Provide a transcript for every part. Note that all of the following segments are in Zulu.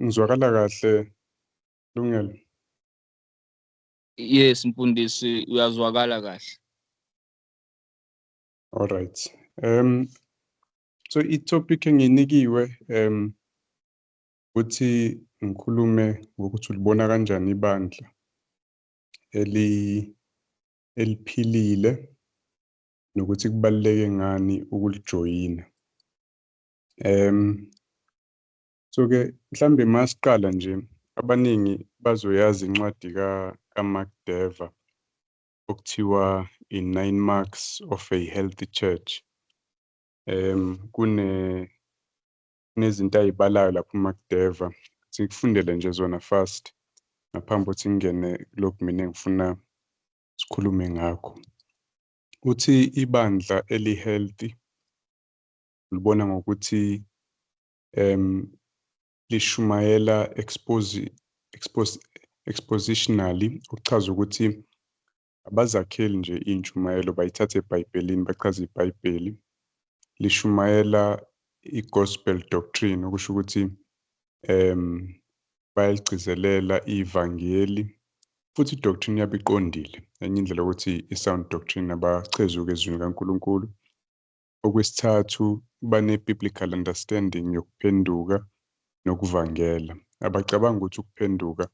Ngizwakala kahle Lungelo. Yes, Mfundisi, uyazwakala kahle. All right. So i-topic enginikiwe ukuthi ngikhulume ngokuthi ulibona kanjani ibandla eliphilile nokuthi kubaluleke ngani ukulijoyina. So-ke mhlambe masiqala nje abaningi bazoyazi incwadi kaMark Dever okuthiwa i-9 Marks of a Healthy Church. Kunezinto ayibalayo lapho uMark Dever, sikufundele nje zona first ngaphambi kokuthi ngingene kulokhu mina engifuna sikhulume ngakho. Uthi ibandla eli-healthy ulibona ngokuthi lishumayela expositionally, okuchaza ukuthi abazakheli nje intshumayelo bayithathe eBhayibhelini bachaze iBhayibheli. Lishumayela i-gospel doctrine, okusho ukuthi bayaligcizelela ivangeli futhi i-doctrine yabo iqondile, enye indlela ukuthi i-sound doctrine abachezuke ezwini kaNkulunkulu. Okwesithathu, bane-biblical understanding yokuphenduka nokuvangela. Abacabanga ukuthi ukuphenduka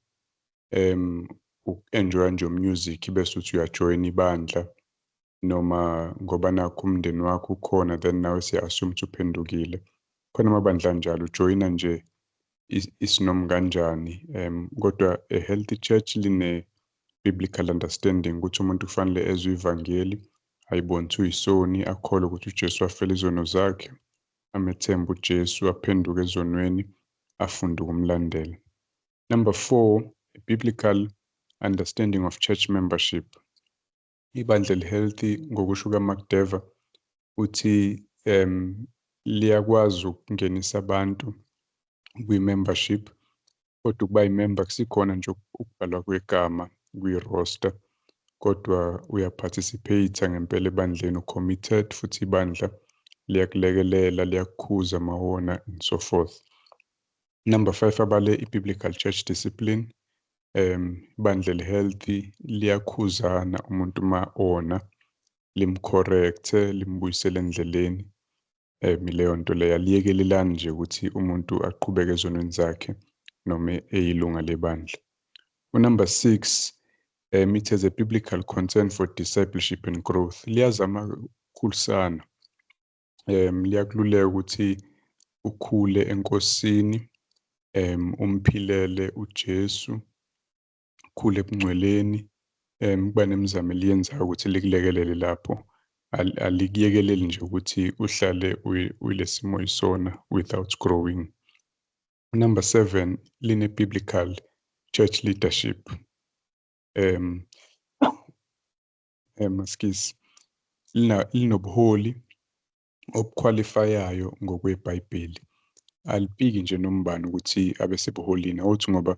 uku-enjoya nje music bese uthi uyajoyina ibandla noma ngoba nakho umndeni wakho ukhona then nawe siya-assume ukuthi uphendukile. Khona amabandla anjalo ujoyina nje isinoma kanjani, kodwa a healthy church line-biblical understanding ukuthi umuntu kufanele ezwe ivangeli, ayibone ukuthi uyisoni, akholwe ukuthi uJesu wafela izono zakhe, amethembe uJesu, aphenduke ezonweni, afunde ukumlandela. Number 4, a biblical understanding of church membership. Ibandla eli-healthy ngokusho kaMark Dever uthi liyakwazi ukungenisa abantu kwi-membership, kodwa ukuba i-member kusikhona nje ukubhalwa kwegama kwi-roster, kodwa uya-participate ngempela ebandleni, u-committed futhi ibandla liyakulekelela, liyakukhuza mawona and so forth. Number 5, abale i-biblical church discipline. Ibandla eli-healthy liyakhuzana umuntu ma-ona, limcorrecte, limbuyisele endleleni. Leyo nto leyo aliyekelelani nje ukuthi umuntu aqhubeke ezonweni zakhe noma eyilunga lebandla. Number 6, it has a biblical concern for discipleship and growth. Liyazama ukukhulisana, liyakululeka ukuthi ukhule enkosini, umphilele uJesu, ukhule ebungcweleni, kuba nemizamo eliyenzayo ukuthi likulekelele lapho. Alikuyekeleli nje ukuthi uhlale uyilesimo yisona without growing. Number 7, line-biblical church leadership. Linobuholi obukhwalifayayo ngokweBhayibheli. Alipiki nje nombani ukuthi abe sebuholini, awuthi ngoba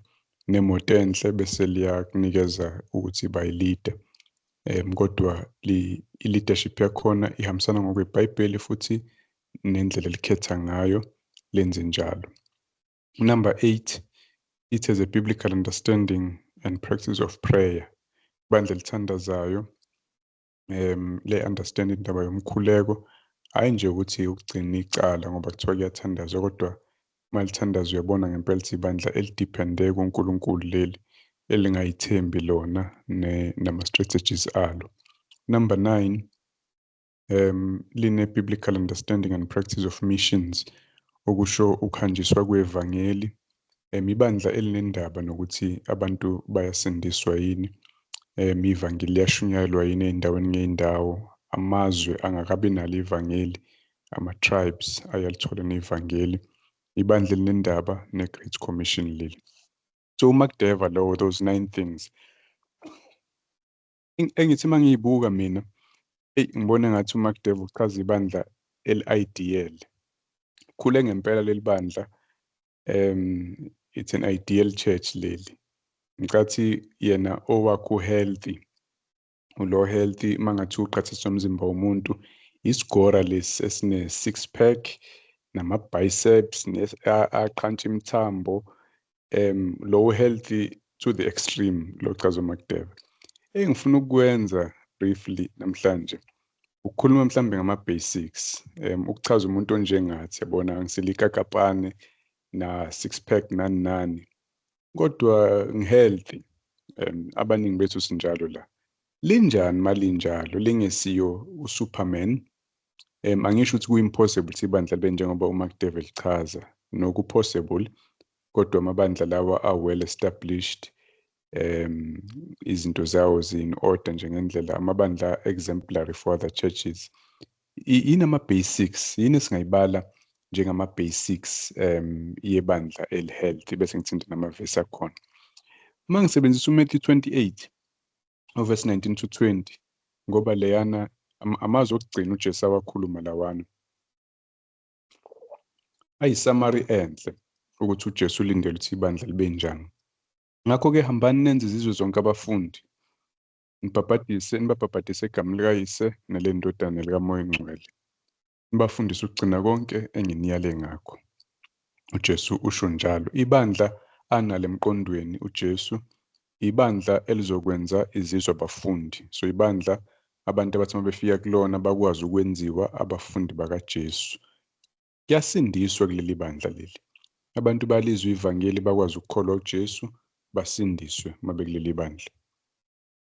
nemoto enhle bese liyakunikeza ukuthi bayilida. Kodwa i-leadership yakhona ihambisana ngokweBhayibheli futhi nendlela elikhetha ngayo lenze njalo. Number 8, it has a biblical understanding and practice of prayer. Ibandla elithandazayo le-understanding indaba yomkhuleko, hhayi nje ukuthi ukugcina icala ngoba kuthiwa kuyathandazwa, kodwa uma lithandaza uyabona ngempela ukuthi ibandla elidiphende kuNkulunkulu leli, elingayithembi lona nama-strategies alo. Number 9, line-biblical understanding and practice of missions, okusho ukuhanjiswa kwevangeli. Ibandla elinendaba nokuthi abantu bayasindiswa yini, ivangeli liyashunyayelwa yini ey'ndaweni ngey'ndawo, amazwe angakabi nalo ivangeli, ama-tribes ayalithola nevangeli. Ibandla elinendaba ne-Great Commission leli. So uMark Dever lowo, those 9 things. Engithi uma ngiyibuka mina, ngibona engathi uMark Dever uchaza ibandla eli-ideal. Khule ngempela leli bandla, it's an ideal church leli. Ngicathi yena owakho healthy, ulo healthy mangathi uqhathanisa umzimba womuntu, isigora lesi esine 6 pack nama-biceps aqhantsha imithambo, low healthy to the extreme lo chaza uMakteva. Engifuna ukwenza briefly namhlanje ukukhuluma mhlambe ngama basics ukuchaza umuntu onjengathi yabona ngiselikakapane na six pack nani kodwa ngihealthy abaningi bethu sinjalo la linjani malinjalo lingesiyo uSuperman angisho ukuthi ku-impossible ukuthi ibandla libe njengoba uMakteva lichaza noku-possible kodwa amabandla lawa are-well established izinto zawo zin order njengendlela amabandla exemplary for other churches yini ama-basics yini esingayibala njengama-basics yebandla eli-healthy bese ngithinta namavesi akhona uma ngisebenzisa uMatthew 28 verse 19 to 20 ngoba leyana amazwi okugcina uJesu awakhuluma lawana ayisamari enhle ukuthi uJesu ulindele ukuthi ibandla libe njani. Ngakho-ke hambani nenze izizwe zonke abafundi nibabhabhadise egameni likayise nelendodana nelikamoya oyingcwele nibafundise ukugcina konke enginiyale ngakho. uJesu usho njalo. Ibandla analo emqondweni uJesu ibandla elizokwenza izizwe abafundi. So ibandla abantu abathi uma befika kulona bakwazi ukwenziwa abafundi bakaJesu. Kuyasindiswa kuleli bandla leli. Abantu balizwa ivangeli bakwazi ukukholwa uJesu basindiswe uma bekuleli bandla.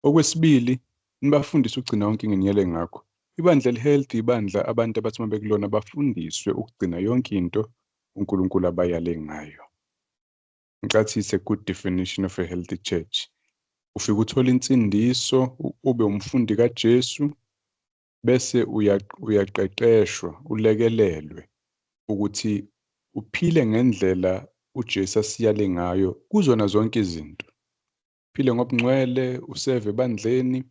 Okwesibili, nibafundise ukugcina yonke enginiyele ngakho. Ibandla eli-healthy ibandla abantu abathi uma bekulona bafundiswe ukugcina yonke into uNkulunkulu abayale ngayo. Ngicathi it's a good definition of a healthy church. Ufika uthola insindiso, ube umfundi kaJesu, bese uyaqeqeshwa, ulekelelwe ukuthi uphile ngendlela uJesu asiyale ngayo kuzona zonke izinto. Uphile ngobungcwele, useve ebandleni,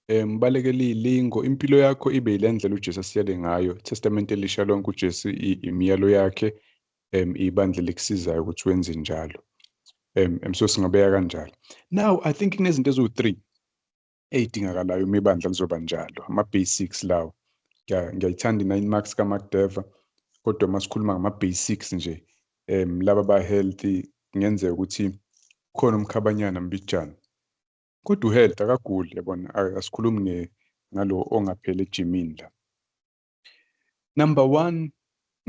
ubalekele izilingo, impilo yakho ibe yilendlela uJesu asiyale ngayo. Testament elisha lonke uJesu imiyalo yakhe ibandla likusizayo ukuthi wenze njalo. So singabeka kanjalo. Now I think kunezinto eziwu-3 ey'dingakalayo uma ibandla lizoba njalo, ama-basics lawo. Ngiyayithanda i-9 marks kaMakteva, kodwa masikhuluma ngama-basics nje laba ba-healthy kungenzeka ukuthi khona umkhabanyana mbijana. Kodwa u-health akaguli yabona, asikhulumi ngalo ongapheli ejimini la. Number 1,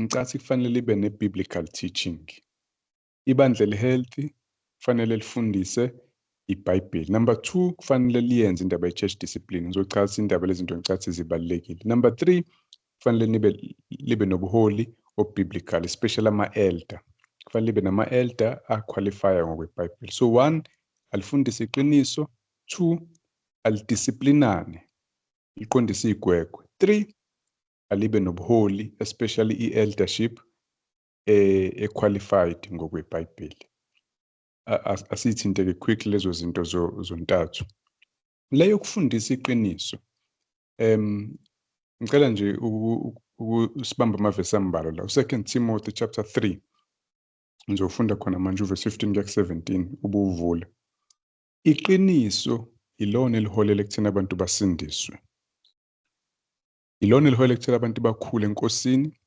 ngicathi kufanele libe ne-biblical teaching. Ibandla eli-healthy kufanele lifundise iBhayibheli. Number 2, kufanele liyenze indaba ye-church discipline. Ngizochaza indaba lezinto ngicathi zibalulekile. Number 3, kufanele libe nobuholi obiblical, especially ama-elder. Kufanele libe nama-elder aqualify ngokweBhayibheli. So 1, alifundise iqiniso. 2, alidisciplinane, liqondise igwegwe. 3, alibe nobuholi, especially i-eldership equalified ngokweBhayibheli. Asithinte-ke quick lezo zinto zontathu. Leyo kufundisa iqiniso. Ngicela nje usibamba amavesi ambalwa la. 2 Timothy chapter 3. Ngizofunda khona manje uverse 15 kuya ku-17 ubuvula. Iqiniso ilona eliholela ekutheni abantu basindiswe. Ilona eliholela ekutheni abantu bakhule enkosini.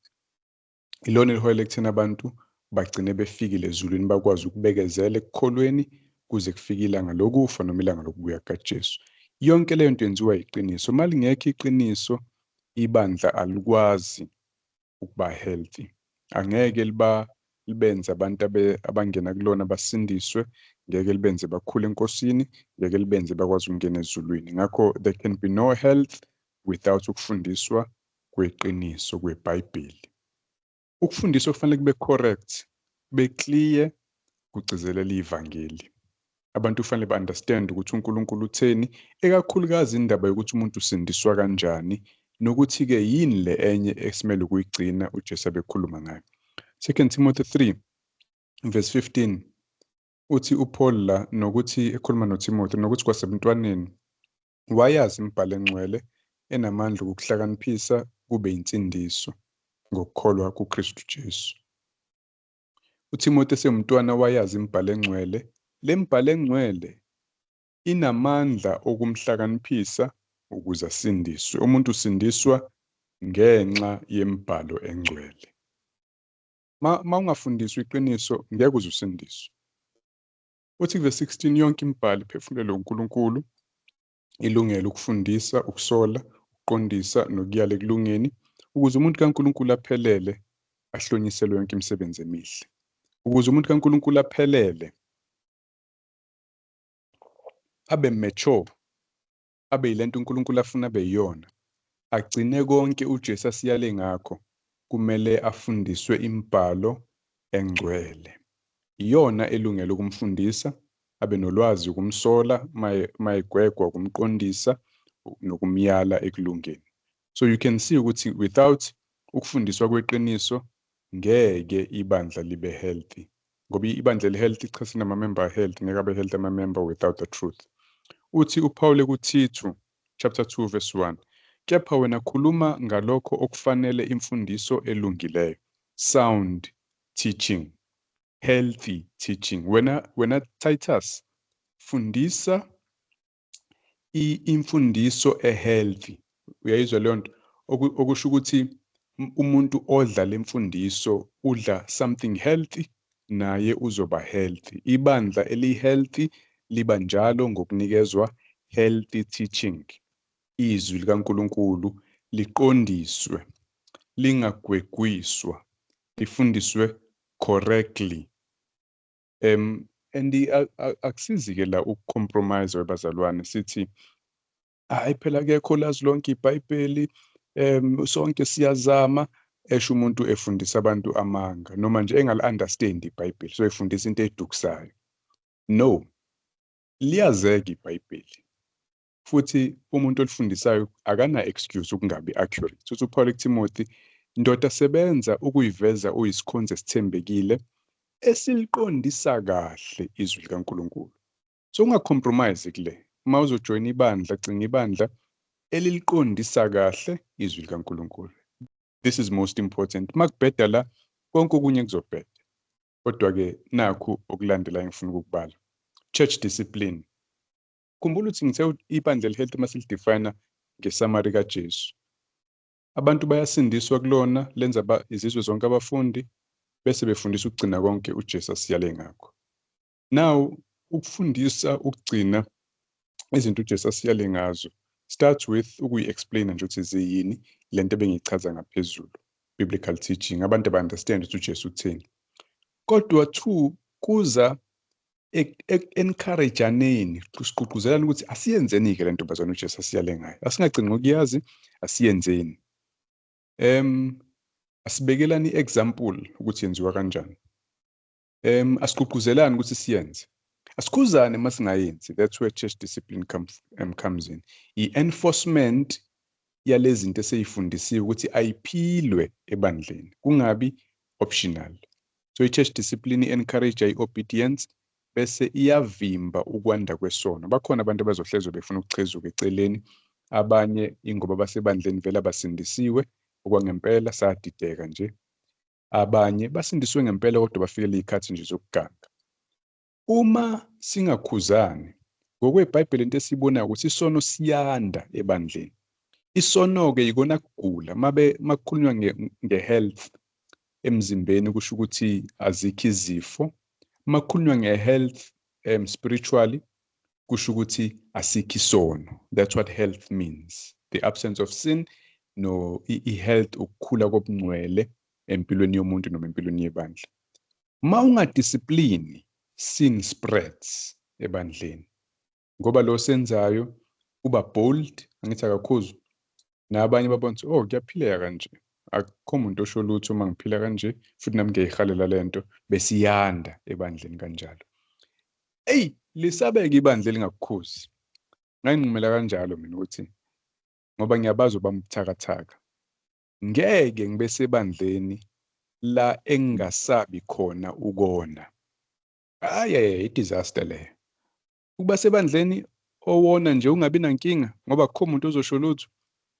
Ilona eliholela ekutheni abantu bagcine befikile ezulwini bakwazi ukubekezela ekukholweni kuze kufike ilanga lokufa noma ilanga lokubuya kukaJesu. Yonke leyo nto yenziwa iqiniso. Uma lingekho iqiniso, ibandla alikwazi ukuba healthy. Angeke libenze abantu abangena kulona basindiswe, ngeke libenze bakhule enkosini, ngeke libenze bakwazi ukungena ezulwini. Ngakho there can be no health without ukufundiswa kweqiniso kweBhayibheli. Ukufundiswa kufanele kube correct, kube clear, kugcizelela ivangeli. Abantu kufanele ba-understand ukuthi uNkulunkulu utheni, ekakhulukazi indaba yokuthi umuntu usindiswa kanjani, nokuthi-ke yini le enye esimele ukuyigcina uJesu abekhuluma ngayo. 2 Timothy 3 verse 15 uthi uPaul la nokuthi ekhuluma noTimothy nokuthi kwasebuntwaneni wayazi imibhalo engcwele enamandla ukukuhlakaniphisa kube insindiso ngokukholwa kuKristu Jesu. uTimothy esengumntwana wayazi imibhalo engcwele. Le mbhalo engcwele inamandla okumhlakaniphisa ukuze asindiswe. Umuntu usindiswa ngenxa yemibhalo engcwele. Ma ungafundiswa iqiniso ngeke uze usindiswe. Uthi verse 16 yonke imibhalo iphefumulelwe uNkulunkulu ilungele ukufundisa, ukusola, ukuqondisa nokuyala ekulungeni ukuze umuntu kaNkulunkulu aphelele ahlonyiselwe yonke imisebenzi emihle. Ukuze umuntu kaNkulunkulu aphelele abe mature, abe yilento uNkulunkulu afuna abe yiyona, agcine konke uJesu asiyale ngakho, kumele afundiswe imibhalo engcwele. Iyona elungele ukumfundisa, abe nolwazi ukumsola, mayegwegwa ukumqondisa nokumyala ekulungeni. So you can see ukuthi without ukufundiswa kweqiniso ngeke ibandla libe healthy. Ngoba ibandla healthy ichasene nama-member healthy, ngeke abe healthy ama-member without the truth. Uthi uPaul kuThithu chapter 2 verse 1, kepha wena khuluma ngalokho okufanele imfundiso elungileyo, sound teaching, healthy teaching. Wena Titus, fundisa imfundiso healthy. Uyayizwa leyo nto? Okusho ukuthi umuntu odla lemfundiso udla something healthy, naye uzoba healthy. Ibandla eli-healthy liba njalo ngokunikezwa healthy teaching. Izwi likaNkulunkulu liqondiswe, lingagwegwiswa, lifundiswe correctly. And akusizi-ke la ukucompromise webazalwane sithi hayi phela akekho lazi lonke iBhayibheli, sonke siyazama, esho umuntu efundisa abantu amanga noma nje engali-understand iBhayibheli, so efundisa into edukisayo. No, liyazeka iBhayibheli futhi umuntu olifundisayo akana excuse ukungabi accurate. Uthi uPaul kuTimothy, ndoda sebenza ukuyiveza uyisikhonzi esithembekile esiliqondisa kahle izwi likaNkulunkulu. So ungacompromise kule. Uma uzojoyina ibandla, gcina ibandla eliliqondisa kahle izwi likaNkulunkulu. This is most important. Makubheda la konke okunye kuzobheda. Kodwa-ke nakhu okulandela engifuna ukukubala. Church discipline. Khumbula ukuthi ngithe ibandla elihealthy masilidefine ngesummary kaJesu. Abantu bayasindiswa kulona, lenza izizwe zonke abafundi, bese befundisa ukugcina konke uJesu asiyale ngakho. Now, ukufundisa ukugcina izinto uJesu asiyale ngazo start with ukuyi-explaina nje ukuthi ziyini lento ebengiyichaza ngaphezulu, biblical teaching, abantu ba-understand ukuthi uJesu utheni. Kodwa 2, kuza encourage-aneni, sigqugquzelana ukuthi asiyenzeni-ke le ntombazane uJesu asiyale ngayo. Asingagcini ngokuyazi, asiyenzeni. Asibekelani i-example ukuthi yenziwa kanjani. Asigqugquzelani ukuthi siyenze. Asikhuzane masingayenzi. That's where church discipline comes in. I-enforcement yalezi zinto eseyifundisiwe ukuthi ayiphilwe ebandleni, kungabi optional. So i-church discipline i-encourage i-obedience bese iyavimba ukwanda kwesono. Bakhona abantu abazohlezwa befuna ukuchezuka eceleni, abanye ingoba basebandleni vele abasindisiwe okwangempela, sadideka nje. Abanye basindiswe ngempela kodwa bafikele izikhathi nje zokuganga. Uma singakhuzani, ngokweBhayibheli into esiyibonayo ukuthi isono siyanda ebandleni. Isono-ke yikona kugula. Makukhulunywa nge-health emzimbeni kusho ukuthi azikho izifo. Makukhulunywa nge-health spiritually kusho ukuthi asikho isono. That's what health means. The absence of sin, no i-health, ukukhula kobungcwele empilweni yomuntu noma empilweni yebandla. Ma ungadiscipline, sin spreads ebandleni. Ngoba lo senzayo uba bold, angithi akakhuzwa. Nabanye babona ukuthi kuyaphileka kanje. Akukho umuntu osho lutho uma ngiphila kanje, futhi nami ngiyayihalela lento, bese iyanda ebandleni kanjalo. Lisabeke ibandla elingakukhuzi. Ngayinqumela kanjalo mina ukuthi ngoba ngiyabazi ubabuthakathaka. Ngeke ngibe sebandleni la engasabi khona ukona. I-disaster leyo. Ukuba sebandleni owona nje ungabi nankinga ngoba akukho umuntu ozosho lutho.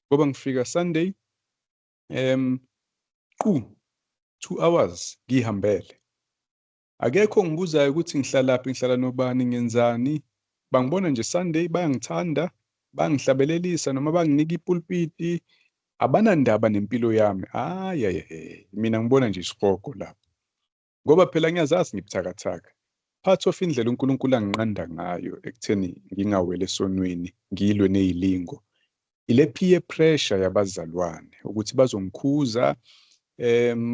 Ngoba ngifika Sunday 2 hours ngihambele. Akekho ngibuzayo ukuthi ngihlalaphi, ngihlala nobani, ngenzani. Bangibona nje Sunday, bayangithanda, bangihlabelelisa noma banginika ipulpiti, abanandaba nempilo yami. Mina ngibona nje isihogo lapho. Ngoba phela ngiyazazi ngibuthakathaka. part of indlela uNkulunkulu anginqanda ngayo ekutheni ngingaweli esonweni ngilwe nezilingo ile peer pressure yabazalwane ukuthi bazongikhuza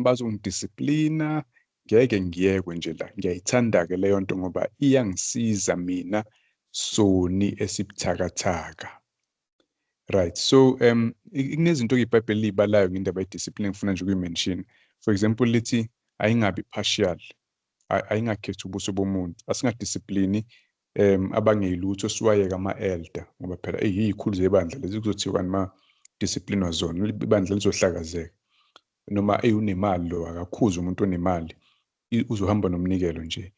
bazongidisciplina ngeke ngiyekwe nje la ngiyayithanda ke leyo nto ngoba iyangisiza mina soni esibuthakathaka. Right, so kunezinto iBhayibheli libalayo ngendaba yediscipline ngifuna nje ukuyimention. For example lithi ayingabi partial, ayingakhethi ubuso bomuntu, asingadisciplini abangeyilutho siwayeka ama-elder ngoba phela yikhulu zebandla lezi kuzothiwa ma discipline zona ibandla lizohlakazeka noma unemali lo akakhuza umuntu onemali uzohamba nomnikelo nje.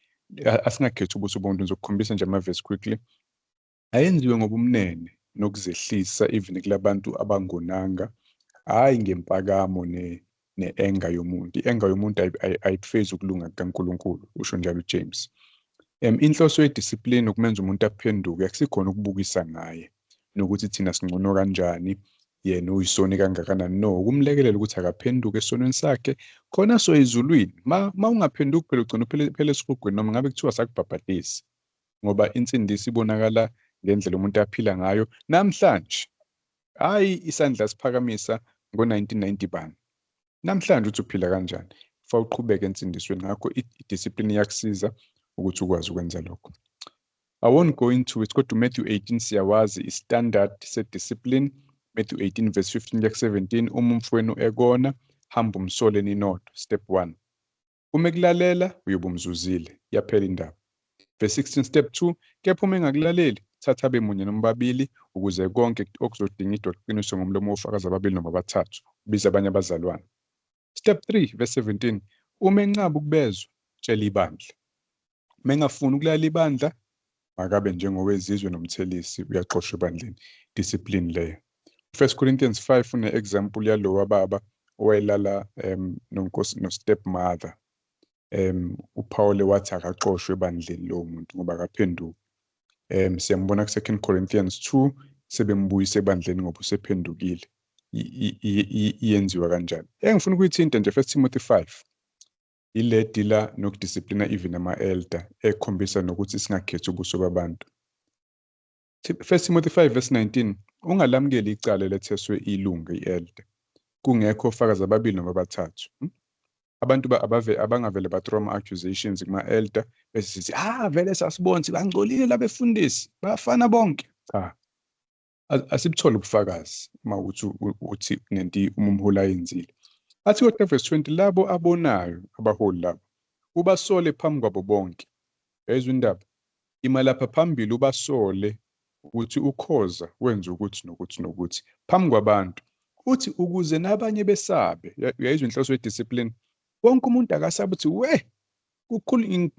Asingakhethi ubuso bomuntu ngizokukhombisa nje ama-verse quickly. Ayenziwe ngobumnene nokuzehlisa even kulabantu abangonanga, hayi ngempakamo ne-anger yomuntu. I-anger yomuntu ayifezi ukulunga kaNkulunkulu, usho njalo uJames. Inhloso yediscipline ukumenza umuntu aphenduke, akusikhona ukubukisa ngaye nokuthi thina singcono kanjani yena uyisoni kangakanani. No, ukumlekelela ukuthi akaphenduke esonweni sakhe khona so ezulwini. Ma ungaphenduki phela ugcina phela esirugweni noma ngabe kuthiwa sakubhabhadisi, ngoba insindisi ibonakala ngendlela umuntu aphila ngayo namhlanje, hayi isandla siphakamisa ngo-1990 bani. Namhlanje uthi uphila kanjani, kufa uqhubeke ensindisweni. Ngakho i-discipline iyakusiza ukuthi ukwazi ukwenza lokho. I won't go into it, kodwa Matthew 18 siyawazi i-standard se-discipline. Matthew 18 verse 15 kuya 17, uma umfowenu ekona hamba umsole ninodwa, step 1. Uma ekulalela uyobe umzuzile, yaphela indaba. Verse 16 step 2, kepha uma engakulaleli thatha bemunye noma babili ukuze konke okuzodinga idoda iqiniswe ngomlomo wofakazi ababili noma abathathu, ubiza abanye abazalwane. Step 3 verse 17, uma enqaba ukubezwa tshela ibandla. Uma engafuni ukulalela ibandla makabe njengowezizwe nomthelisi, uyaxoshwa ebandleni. Discipline leyo. 1 Corinthians 5 une-example yalo wababa owayelala nonkosi no-stepmother. uPaul wathi akaxoshwe ebandleni lo muntu ngoba akaphenduki. Siyambona ku2 Corinthians 2 sebembuyisa ebandleni ngoba usephendukile. Iyenziwa kanjani? Engifuna ukuyithinta nje 1 Timothy 5 ile dila nokudisciplina even ama-elder ekhombisa nokuthi singakhethi ubuso babantu. 1 Timothy 5 verse 19, ungalamukeli icala eletheswe ilunga i-elder kungekho ofakazi ababili noma abathathu. Abantu abangavele bathrow ama-accusations kuma-elder bese sithi vele sasibona bangcolile labefundisi bafana bonke. Cha, asibuthole ubufakazi uma uthi nenti umholi ayenzile. Athi kodwa verse 20, labo abonayo abaholi labo ubasole phambi kwabo bonke. Yezwa indaba, ima lapha phambili ubasole ukuthi ukhoza wenza ukuthi nokuthi nokuthi phambi kwabantu, uthi ukuze nabanye besabe. Uyayizwa inhloso yediscipline. Wonke umuntu akasabe uthi kukhulu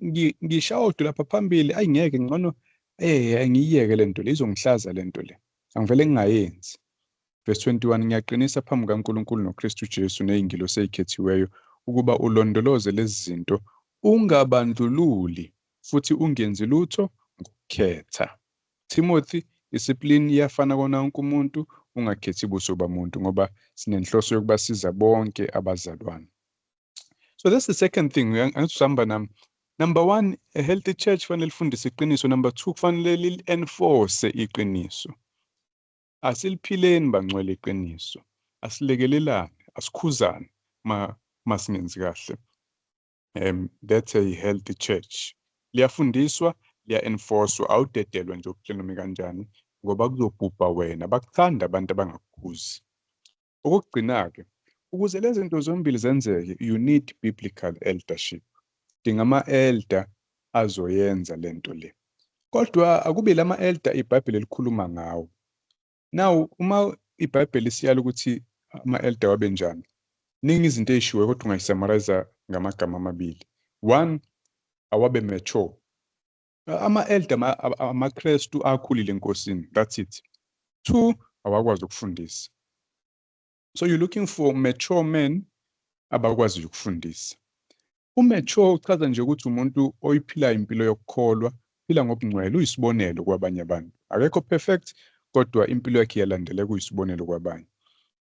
ngishawodwa lapha phambili ayingeke ngcono ngiyeke lento le izongihlaza lento le angivele ngingayenzi. Verse 21, ngiyaqinisa phambi kaNkulunkulu noKristu Jesu nezingilosi ezikhethiweyo ukuba ulondoloze lezi zinto, ungabandlululi futhi ungenzi lutho ngokukhetha. Timothy, discipline iyafana kona wonke umuntu, ungakhethi ubuso bamuntu ngoba sinenhloso yokubasiza bonke abazalwane. So that's the second thing. Angisihamba nami. Number 1, a healthy church fanele lifundise iqiniso. Number 2, kufanele li-enforce iqiniso. Asiliphileni bangcwele iqiniso. Asilekelelane, asikhuzane masingenzi kahle. That's a healthy church. Liyafundiswa, liya-enforcewa, awudedelwa nje ukuphila noma kanjani ngoba kuzobhubha wena, bakuthanda abantu abangakukhuzi. Okugcina-ke, ukuze lezi zinto zombili zenzeke, you need biblical eldership. Dinga ama-elder azoyenza lento le. Kodwa akube lama-elder iBhayibheli likhuluma ngawo. Now, uma iBhayibheli siyala ukuthi ama-elder wabe njani, ningi izinto ezishiwe kodwa ungayisummarize ngamagama amabili. 1, awabe mature. Ama-elder amaKristu akhulile enkosini, that's it. 2, awakwazi ukufundisa. So you're looking for mature men abakwazi ukufundisa. Umature uchaza nje ukuthi umuntu oyiphila impilo yokukholwa, phila ngobungcwele, uyisibonelo kwabanye abantu. Akekho perfect, kodwa impilo yakhe yalandela kuyisibonelo kwabanye.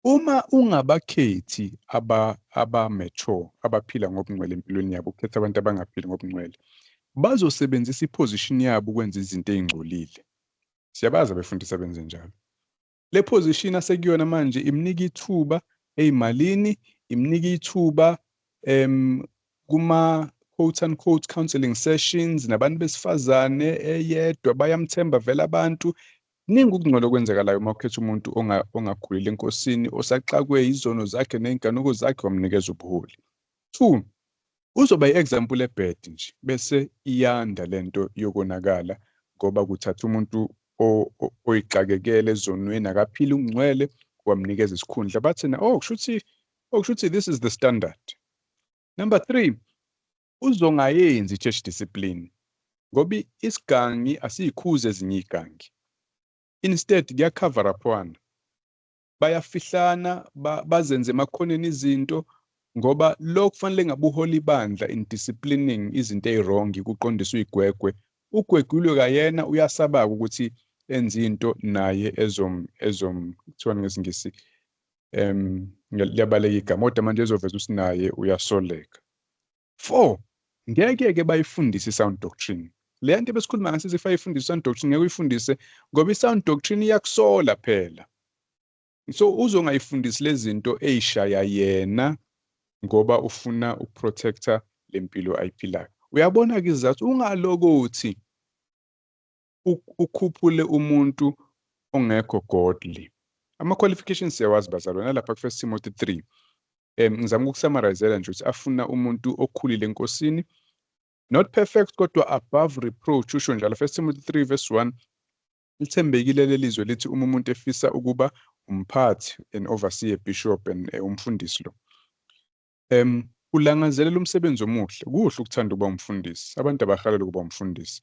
Uma ungabakhethi aba-mature, abaphila ngobungcwele empilweni yabo, ukhetha abantu abangaphili ngobungcwele, bazosebenzisa iposition yabo ukwenza izinto ezingcolile. Siyabaza abefundisi abenze njalo. Le position asekuyona manje imnika ithuba ezimalini, imnika ithuba kuma quote unquote counseling sessions nabantu besifazane eyedwa bayamthemba vele abantu. Ningi ukungcola kwenzekalayo uma ukhetha umuntu ongakhulile enkosini, osaxakwe izono zakhe ney'nkanuko zakhe, wamnikeza ubuholi. 2, uzoba yi-example ebad nje bese iyanda lento yokonakala ngoba kuthatha umuntu oyixakekele ezonweni, akaphile ungcwele, wamnikeza isikhundla. Bathi kusho ukuthi this is the standard. Number 3, uzongayenzi i-church discipline ngoba isigangi asiyikhuze ezinye izigangi. Instead kuya-cover upwana, bayafihlana bazenze emakhoneni izinto ngoba lokhu kufanele ngabe uhola ibandla in disciplining izinto ezirongi kuqondiswa igwegwe. Ugwegulwe kayena uyasabaka ukuthi enze into naye kuthiwa ngesingisi liyabaleka igama kodwa manje ezoveza usinaye uyasoleka. 4, ngeke-ke bayifundise i-sound doctrine. Le nto besikhuluma ngaso sifa ifundise i-sound doctrine ngeke uyifundise ngoba i-sound doctrine iyakusola phela. So uzongayifundisi lezi zinto ey'shaya yena ngoba ufuna ukuprotecta le mpilo ayiphilayo. Uyabona-ke izathu ungalokothi ukhuphule umuntu ongekho godly. Ama-qualifications siyawazi bazalwane lapha ku-1 Timothy 3. Ngizama ukukusummarizela nje ukuthi afuna umuntu okhulile enkosini, not perfect kodwa above reproach. Usho njalo 1 Timothy 3 verse 1, lithembekile lelizwe lithi uma umuntu efisa ukuba umphathi, an overseer, bishop and umfundisi lo. Ulangazelela umsebenzi omuhle. Kuhle ukuthanda ukuba umfundisi. Abantu abahalela ukuba umfundisi.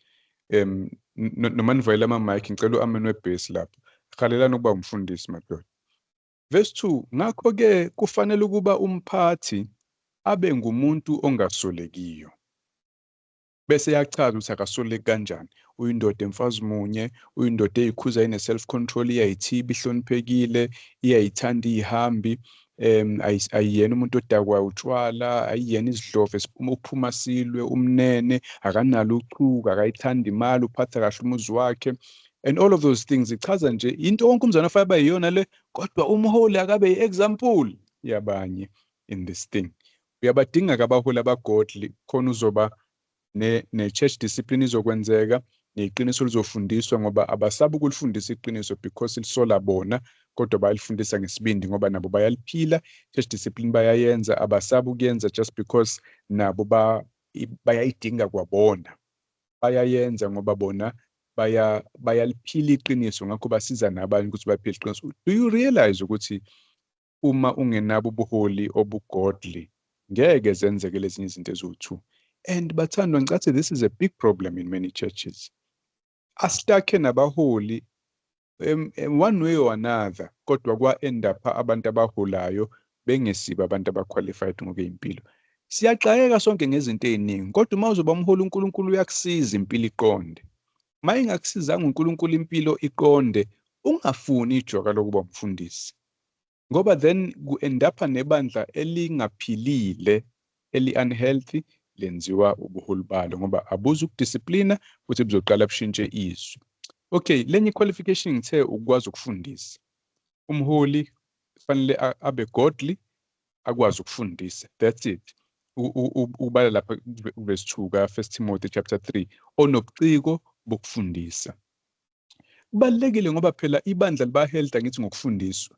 Noma nivayela ama-mic ngicela u-amen webhesi lapho. Halelani ukuba umfundisi madoda. Verse 2, ngakho-ke kufanele ukuba umphathi abe ngumuntu ongasolekiyo. Bese yachaza ukuthi akasoleki kanjani. Uyindoda emfazi munye, uyindoda eyikhuza ine-self control, iyayithiba, ihloniphekile, iyayithanda iyihambi, ayiyena umuntu odakwa utshwala, ayiyena izidlove uphuma silwe, umnene, akanalo uchuku, akayithanda imali, uphatha kahle umuzi wakhe. And all of those things ichaza nje into wonke umzana ofanele abe yiyona le, kodwa umholi akabe yi-example yabanye in this thing. Uyabadinga-ke abaholi abagodly khona uzoba ne-church discipline izokwenzeka, neqiniso lizofundiswa ngoba abasabi ukulifundisa iqiniso because lisola bona, kodwa bayalifundisa ngesibindi ngoba nabo bayaliphila. Church discipline bayayenza, abasabi ukuyenza just because nabo bayayidinga kwabona. Bayayenza ngoba bona bayaliphila iqiniso, ngakho basiza nabanye ukuthi baphile iqiniso. Do you realize ukuthi uma ungenabo ubuholi obugodly ngeke zenzeke lezinye izinto eziwu-2? And bathandwa ngicathi this is a big problem in many churches. Astakhe nabaholi one way or another, kodwa kwa-end up abantu abaholayo bengesibo abantu aba-qualified ngokwezimpilo. Siyaxakeka sonke ngezinto eziningi, kodwa uma uzoba umholi uNkulunkulu uyakusiza impilo iqonde. Uma ingakusizanga uNkulunkulu impilo iqonde, ungafuni ijoka lokuba umfundisi. Ngoba then ku-end up nebandla elingaphilile, eli-unhealthy, lenziwa ubuholi balo ngoba abuza ukudisciplina futhi buzoqala bushintshe izwi. Okay, lenye qualification ngithe ukwazi ukufundisa. Umholi kufanele abe godly, akwazi ukufundisa. That's it. Ubala lapha verse 2 ka-1 Timothy chapter 3, onobuciko bokufundisa. Kubalulekile ngoba phela ibandla liba healthy angithi ngokufundiswa.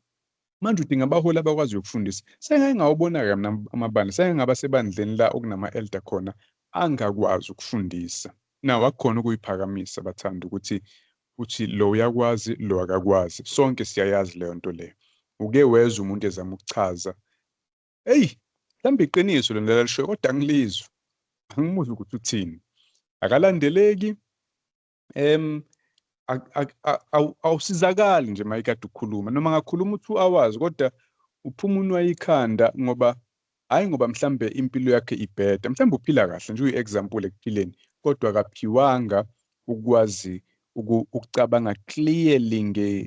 Manje udinga abaholi abakwazi ukufundisa. Sengake ngawubona-ke mina amabandla, sengake ngaba sebandleni la okunama-elder khona angakwazi ukufundisa. Naw akukhona ukuyiphakamisa bathanda ukuthi lo uyakwazi, lo akakwazi. Sonke siyayazi leyo nto leyo. Uke wezwa umuntu ezama ukuchaza, mhlawumbe iqiniso lona lalishoyo kodwa angilizwa. Angimuzwa ukuthi uthini. Akalandeleki, awusizakali nje mayikade ukukhuluma, noma ngakhuluma 2 hours kodwa uphuma unwa ikhanda ngoba mhlambe impilo yakhe ibheda, mhlambe uphila kahle nje uyi-example ekuphileni, kodwa akaphiwanga ukwazi ukucabanga clearly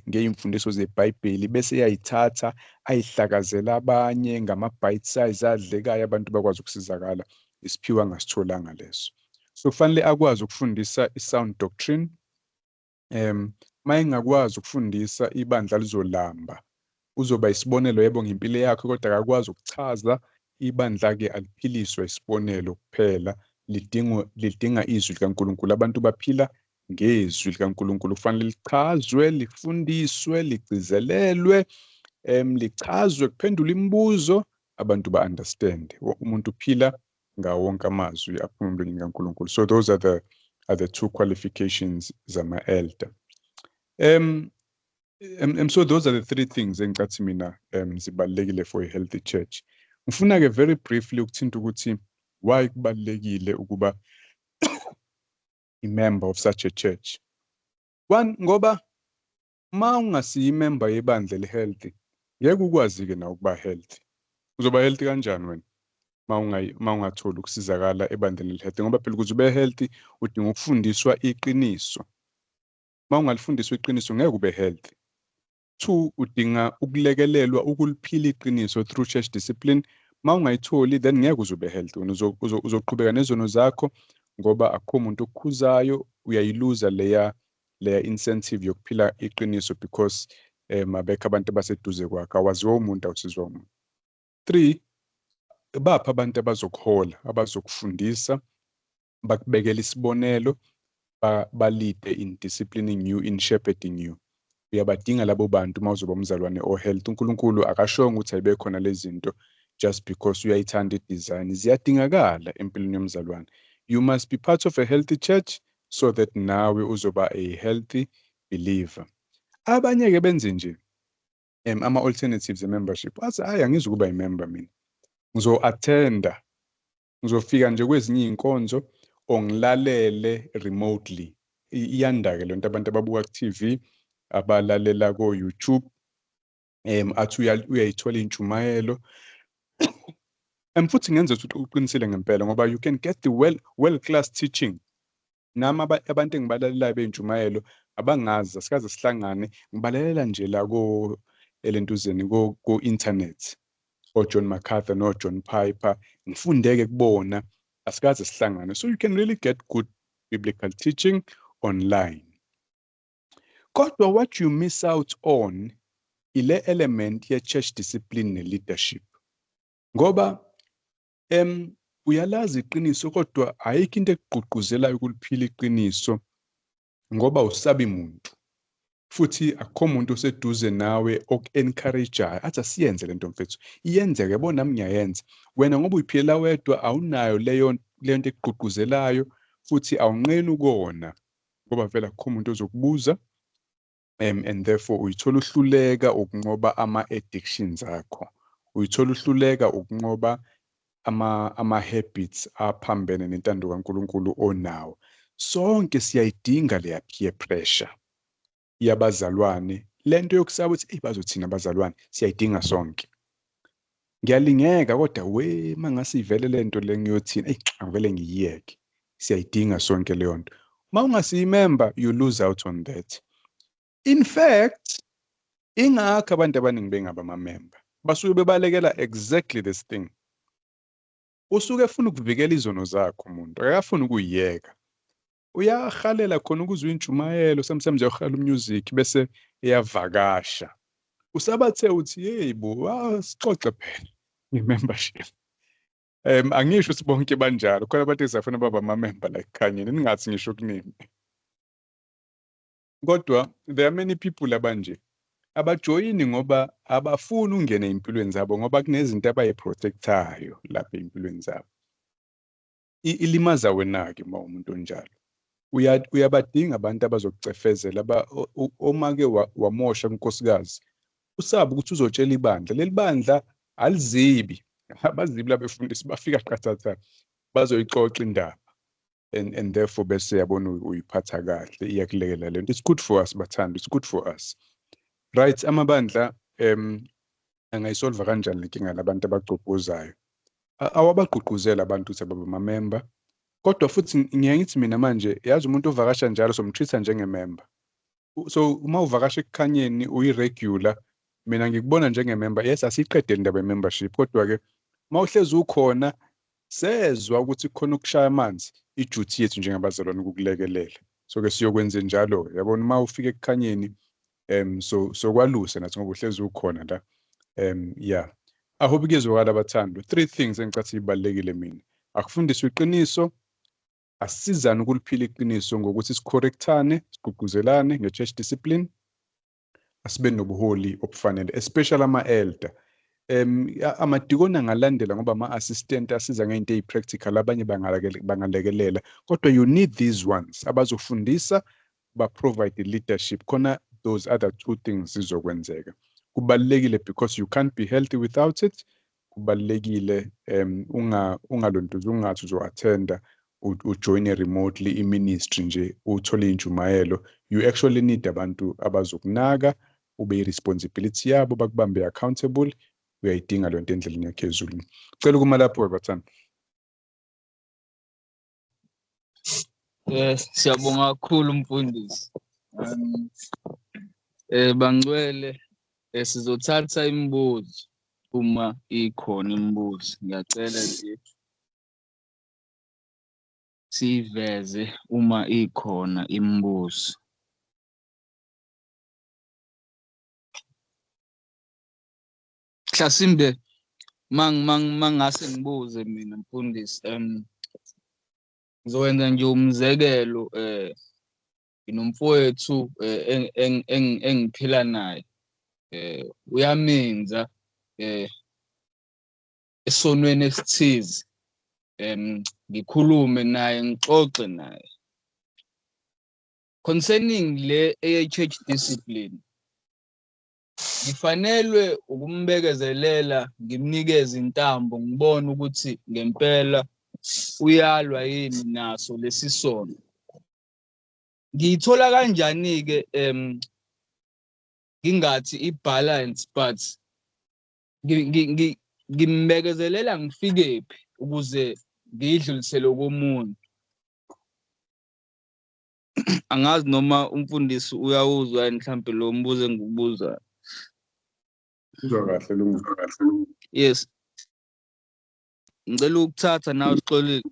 ngeyimfundiso zeBhayibheli bese yayithatha ayihlakazela abanye ngama-bite size adlekayo abantu bakwazi ukusizakala. Isiphiwo angasitholanga leso. So kufanele akwazi ukufundisa i-sound doctrine. Mayengakwazi ukufundisa ibandla lizolamba, uzoba isibonelo yebo ngempilo yakhe, kodwa akakwazi ukuchaza ibandla-ke aliphiliswa isibonelo kuphela, lidinga izwi likaNkulunkulu. Abantu baphila ngezwi likaNkulunkulu, kufanele lichazwe, lifundiswe, ligcizelelwe, lichazwe, kuphendula imibuzo, abantu ba-understand. Umuntu uphila ngawo wonke amazwi aphuma emlonyeni kaNkulunkulu. So those are the two qualifications zama-elder. So those are the three things engicathi mina zibalulekile for a healthy church. Ngifuna-ke very briefly ukuthinta ukuthi why kubalulekile ukuba i-member of such a church. One, ngoba ma ungasiyi-member yebandla eli-healthy, ngeke ukwazi-ke na ukuba healthy. Uzoba healthy kanjani wena ma ungatholi ukusizakala ebandleni eli-healthy? Ngoba phela ukuze ube healthy udinga ukufundiswa iqiniso. Ma ungalifundiswa iqiniso ngeke ube healthy. 2, udinga ukulekelelwa ukuliphila iqiniso through church discipline. Ma ungayitholi then ngeke uzube healthy. Uzoqhubeka nezono zakho ngoba akukho umuntu okukhuzayo, uyayiluza leya incentive yokuphila iqiniso because abekho abantu abaseduze kwakho, awaziwa umuntu, awusizwa umuntu. 3, bapha abantu abazokuhola, abazokufundisa, bakubekela isibonelo, balide in disciplining you, in shepherding you. Uyabadinga labo bantu uma uzoba umzalwane o-healthy. uNkulunkulu akashongo ukuthi ayibe khona lezi zinto just because uyayithanda i-design. Ziyadingakala empilweni yomzalwane. You must be part of a healthy church so that nawe uzoba a healthy believer. Abanye-ke benze nje ama-alternatives e-membership. Athi hayi angizukuba i-member mina, ngizo-attenda, ngizofika nje kwezinye iy'nkonzo or ngilalele remotely. Iyanda-ke lento, abantu ababuka ku-TV, abalalela ko-YouTube, athi uyayithola intshumayelo. Futhi ngenza ukuthi uqinisile ngempela ngoba you can get the well class teaching. Nami abantu engibalalelayo bey'ntshumayelo abangazi, asikaze sihlangane, ngibalalela nje la elentuzeni ko-internet, o-John MacArthur no-John Piper, ngifundeke kubona, asikaze sihlangane. So you can really get good biblical teaching online. Kodwa what you miss out on ile element ye-church discipline ne-leadership. Ngoba uyalazi iqiniso kodwa ayikho into ekugqugquzelayo ukuliphila iqiniso ngoba usabi muntu. Futhi akukho umuntu oseduze nawe oku-encourageayo athi asiyenze lento mfethu, iyenzeke, yabo nami ngiyayenza. Wena ngoba uyiphilela wedwa awunayo leyo nto ekugqugquzelayo futhi awunqeni ukona ngoba vele akukho umuntu ozokubuza. And therefore uyithola uhluleka ukunqoba ama-addictions akho, uyithola uhluleka ukunqoba ama-habits aphambene nentando kaNkulunkulu onawo. Sonke siyayidinga leya peer pressure yabazalwane, lento yokusaba ukuthi bazothina abazalwane, siyayidinga sonke. Ngiyalingeka kodwa mangase ivele lento le ngiyothina, angivele ngiyiyeke. Siyayidinga sonke leyo nto. Ma ungasiyi-member, you lose out on that. In fact, ingakho abantu abaningi bengaba ama-member, basuke bebalekela exactly this thing. Usuke efuna ukuvikela izono zakho umuntu, akafuni ukuyiyeka. Uyahalela khona ukuzwa intshumayelo, sometimes uyahala umusic bese eyavakasha. Usabathe uthi hey bo, sixoxe phela nge-membership. Angisho ukuthi bonke banjalo, khona abantu ezafuna baba ama-member like Khanyeni, ningathi ngisho kuningi. Kodwa there are many people abanje abajoyini ngoba abafuni ungena empilweni zabo ngoba kunezinto abayiprotectayo lapha empilweni zabo. Ilimaza wena-ke uma umuntu onjalo. Uyabadinga abantu abazokucefezela, oma-ke wamosha unkosikazi, usaba ukuthi uzotshela ibandla. Leli bandla alizibi, abazibi labefundisi bafika qathatha bazoyixoxa indaba. And therefore bese yabona uyiphatha kahle, iyakulekelela lento. It's good for us bathanda, it's good for us. Right, amabandla angayisolva kanjani lenkinga labantu abagqugquzayo? Awabagqugquzela abantu ukuthi ababe ama-member. Kodwa futhi ngiye ngithi mina manje, yazi umuntu ovakasha njalo somtreat-a njenge-member. So uma uvakasha eKhanyeni uyi-regular, mina ngikubona njenge-member. Yes, asiyiqedile indaba ye-membership, kodwa-ke uma uhlezi ukhona sezwa ukuthi khona ukushaya amanzi, i-duty yethu njengabazalwane ukukulekelela. So ke siyokwenza njalo yabona uma ufika ekukhanyeni so kwaluse nathi ngoba uhlezi ukhona la. Yeah, I hope kuyezwakala bathandwa. 3 things engicathi ibalekile mina. Akufundiswe iqiniso, asizane ukuliphila iqiniso ngokuthi sicorrectane, sigqugquzelane nge-church discipline, asibe nobuholi obufanele, especially ama-elder. Amadikoni angalandela ngoba ama-assistant asiza ngey'nto ey'practical, abanye bangalekelela, kodwa you need these ones abazofundisa, ba-provide leadership, khona those other 2 things zizokwenzeka. Kubalulekile because you can't be healthy without it. Kubalulekile ungalontuzi ungathi uzo-attenda ujoine remotely i-ministry nje uthole injumayelo. You actually need abantu abazokunaka, ube i-responsibility yabo, bakubambe accountable. Uyayidinga le nto endleleni yakhe ezulwini. Cela ukuma lapho bathanda. Siyabonga kakhulu mfundisi. Bangcwele sizothatha imibuzo uma ikhona imibuzo. Ngiyacela nje siveze uma ikhona imibuzo. Mhlasimbe mangase ngibuze mina mfundisi, ngizowenza nje umzekelo, nginomfowethu engiphila naye, uyaminza esonweni esithize, ngikhulume naye ngixoxe naye concerning le church discipline. Ngifanelwe ukumbekezelela, ngimnikeze intambo, ngibone ukuthi ngempela uyalwa yini naso lesi sono. Ngiyithola kanjani ke ngingathi ibalance, but ngimbekezelela ngifikephi ukuze ngidlulisele komuntu. Angazi noma umfundisi uyawuzwa mhlawumbe lo mbuzo engikubuza. Uzwa kahle lo. Yes. Ngicela ukuthatha nawe sixolile.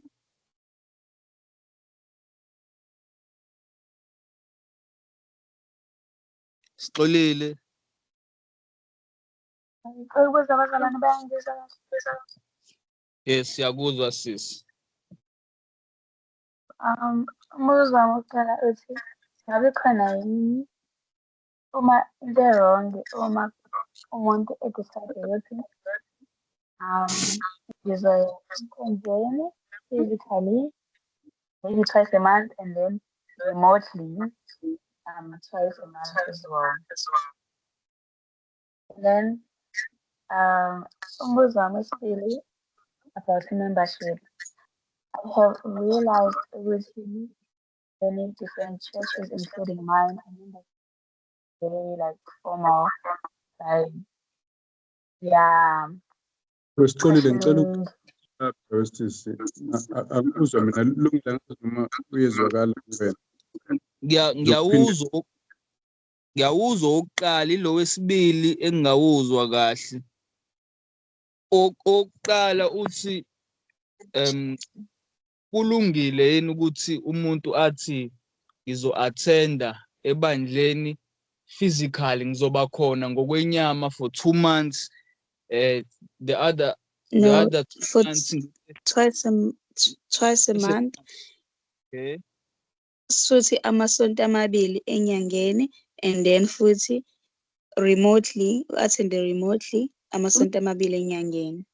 Sixolile. Ukuze abazalwane bayangizwa kahle. Yes, siyakuzwa sisi. Umbuzo wami wokuqala uthi ngabe khona yini uma into wrong, uma umuntu decide ukuthi ngizoya enkonzweni physically maybe twice a month and then remotely twice a month as well. And then umbuzo wami wesibili about membership. I have realized with many different churches, including mine, I mean, very like formal, like Sixolile ngicela questioning. ukuzwa akuzwa mina lungile noma uyezwakala kuwena. Ngiyawuzwa oqala, ilo wesibili engawuzwa kahle. Oqala uthi kulungile yini ukuthi umuntu athi ngizo-attenda ebandleni physically, ngizoba khona ngokwenyama for 2 months, the other 2 months twice a month. Okay. Futhi amasonto amabili enyangeni, and then futhi remotely, attend remotely amasonto amabili enyangeni.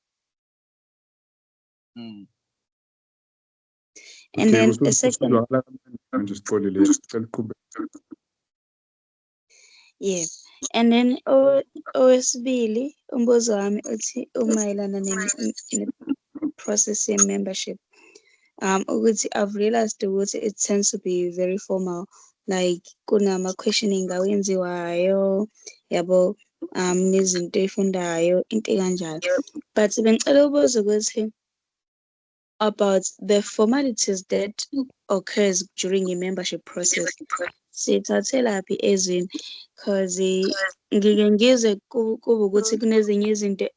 And then the second, yes. And then owesibili umbuzo wami uthi umayelana ne-process membership. Ukuthi I've realized ukuthi it tends to be very formal, like kunama questioning awenziwayo yabo, nezinto efundayo into kanjalo. But bengicela ukubuza ukuthi about the formalities that occurs during a membership process. Sithathelaphi ezweni, because ngike ngizwe kuba ukuthi kunezinye izinto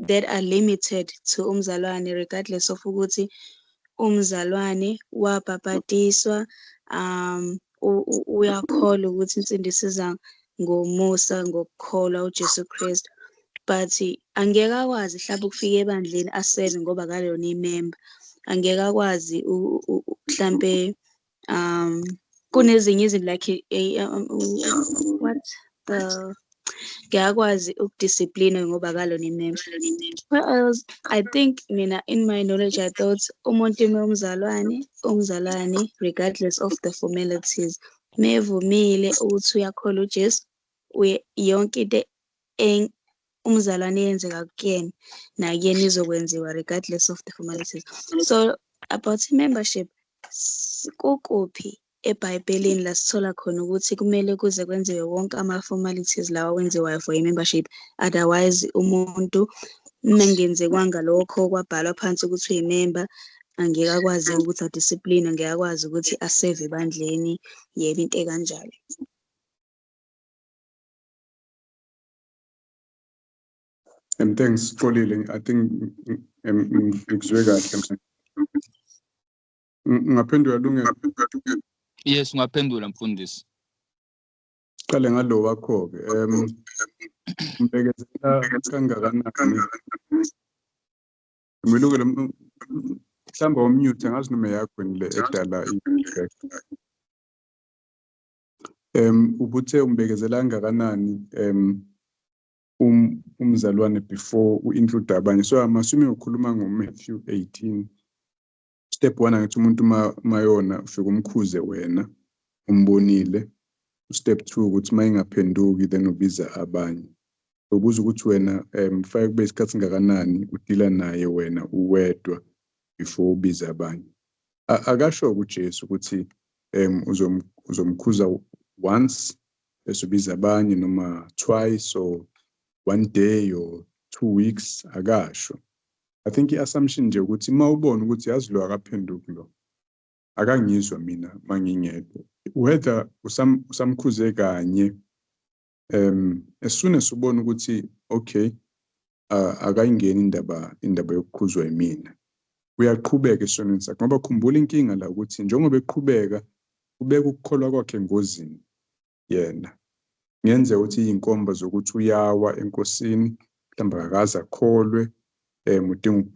that are limited to umzalwane regardless of ukuthi umzalwane wabhabhatiswa uyakholwa ukuthi insindiso iza ngomusa ngokukholwa uJesu Kristu, but angeke akwazi mhlawumbe ukufika ebandleni aseve ngoba akalona imember. Angeke akwazi mhlambe kunezinye izinto like what ngiyakwazi ukudiscipline ngoba akalona imember. What else? I think mina in my knowledge I thought umuntu umzalwane regardless of the formalities mevumile ukuthi uyakholwa uJesu yonke into umzalwane yenzeka kuyena nakuyena izokwenziwa regardless of the formalities. So about membership kukuphi eBhayibhelini la sithola khona ukuthi kumele kuze kwenziwe wonke ama-formalities lawa wenziwayo for i-membership, otherwise umuntu mangenzekwanga lokho kwabhalwa phansi ukuthi uyi-member angeke akwazi ukuthi adiscipline, angeke akwazi ukuthi aseve ebandleni, yebo into ekanjalo. Thanks, Xolile. I think ngikuzwe kahle. Ngaphendula Lunga. Yes, ungaphendula mfundisi. Qale ngalo wakho-ke. Umbekezela kangakanani? Ngilukele mhlamba womute angazi noma yakho le edala i-effect. Ubuthe umbekezela kangakanani umzalwane before u-include abanye. So I'm assuming ukhuluma ngoMatthew 18. Step 1 angithi umuntu mayona ufika umkhuze wena umbonile. Step 2 ukuthi mayingaphenduki then ubiza abanye. Ubuza ukuthi wena mfake kube isikhathi singakanani udila naye wena uwedwa before ubiza abanye. Akasho uJesu ukuthi uzomkhuza once bese ubiza abanye noma twice or 1 day or 2 weeks, akasho. I think i-assumption nje ukuthi mawubona ukuthi yazi lo akaphenduki lo akangizwa mina mangingedwa, whether usamkhuze kanye as soon as ubona ukuthi okay akayingeni indaba yokukhuzwa yimina, uyaqhubeka esonweni sakhe, ngoba khumbula inkinga la ukuthi njengoba eqhubeka ubeka ukukholwa kwakhe engozini yena. Ngenzeka ukuthi iy'nkomba zokuthi uyawa enkosini, mhlawumbe akakaze akholwe,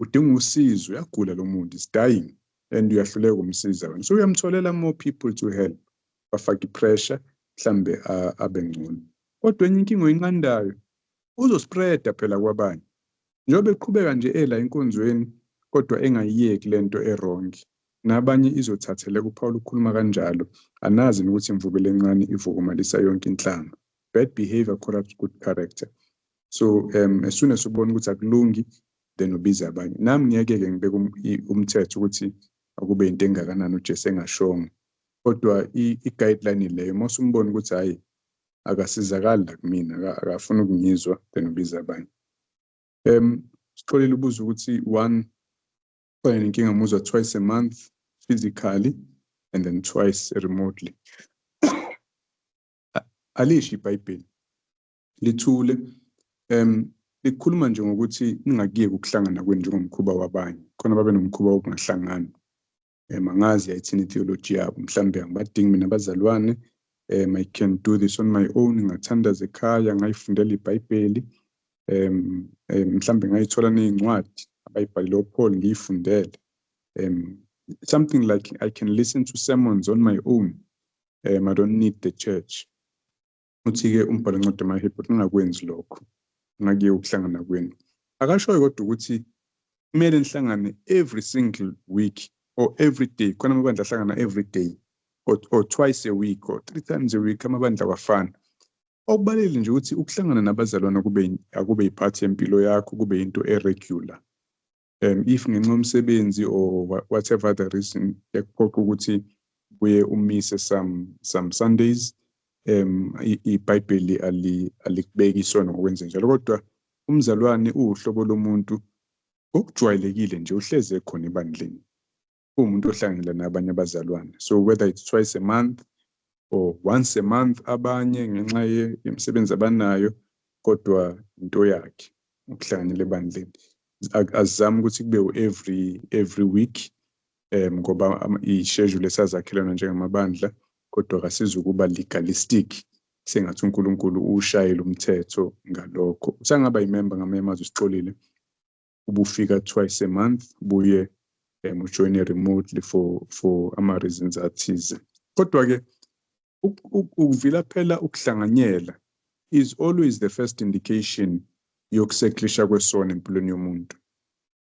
udinga usizo, uyagula lo muntu, is dying, and uyahluleka ukumsiza wena. So uyamtholela more people to help, bafake i-pressure, mhlawumbe abe ngcono. Kodwa enye inkinga oyinqandayo uzospreada phela kwabanye. Njengoba eqhubeka nje ela enkonzweni kodwa engayiyeki lento erongi, nabanye izothathela kuPaul ukhuluma kanjalo, anazi ukuthi imvubelo encane ivukumalisa yonke inhlanga. Bad behavior corrupts good character. So as soon as ubona ukuthi akulungi then ubiza abanye. Nami ngiyeke-ke ngibeke umthetho ukuthi akube into engakanani uJesu engashongo, kodwa i-guideline leyo mase umbona ukuthi hayi akasizakali la kumina, akafuna ukungizwa, then ubiza abanye. Sixolile ubuza ukuthi one khona inkinga muzwa twice a month physically and then twice remotely. Alisho iBhayibheli lithule likhuluma nje ngokuthi ningakuyeki ukuhlangana kwenu njengomkhuba wabanye, khona babe nomkhuba wokungahlangani. Angazi ayithini theology yabo, mhlambe angibadingi mina abazalwane, I can do this on my own, ngathandaza ekhaya ngayifundela iBhayibheli, mhlambe ngayithola ney'ncwadi abayibhalile uPaul ngiyifundele. Something like I can listen to sermons on my own, I don't need the church. Uthi-ke umbhalo encwadi yamaHebheru ungakwenzi lokho, ungakuyeki ukuhlangana kwenu. Akashoyo kodwa ukuthi kumele nihlangane every single week or every day. Khona amabandla ahlangana every day or twice a week or 3 times a week, amabandla awafani. Okubalulekile nje ukuthi ukuhlangana nabazalwana akube yiphathi yempilo yakho, kube into e-regular. If ngenxa yomsebenzi or whatever the reason yakuphoqa ukuthi kuye umise some Sundays, iBhayibheli alikubeki isona ngokwenza njalo, kodwa umzalwane uwuhlobo lomuntu okujwayelekile nje uhleze ekhona ebandleni, umuntu ohlanganyela nabanye abazalwane. So whether it's twice a month or once a month, abanye ngenxa yemisebenzi abanayo, kodwa into yakhe ukuhlanganyela ebandleni. Azizame ukuthi kube every week ngoba i-schedule esazakhelana njengamabandla kodwa kasizukuba legalistic sengathi uNkulunkulu ushayela umthetho ngalokho. Usangaba imember ngamemazi usixolile ubufika twice a month buye ujoine remotely for ama-reasons athize. Kodwa-ke ukuvila phela ukuhlanganyela is always the first indication yokuseklisha kwesono empilweni yomuntu.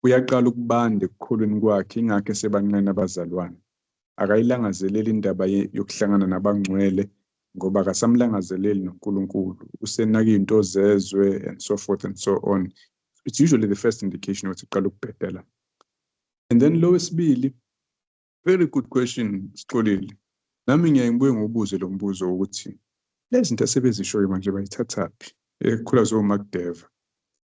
Uyaqala ukubanda ekukholweni kwakhe ingakho sebancane abazalwane. Akayilangazeleli indaba yokuhlangana nabangcwele ngoba akasamlangazeleli noNkulunkulu. Usenaka into zezwe and so forth and so on. It's usually the first indication ukuthi uqala ukubhedela. And then lo wesibili, very good question Sixolile. Nami ngiyaye ngibuye ngobuze lo mbuzo ukuthi lezi zinto asebezishoyo manje bayithathaphi. Kukhula zo Macdeva.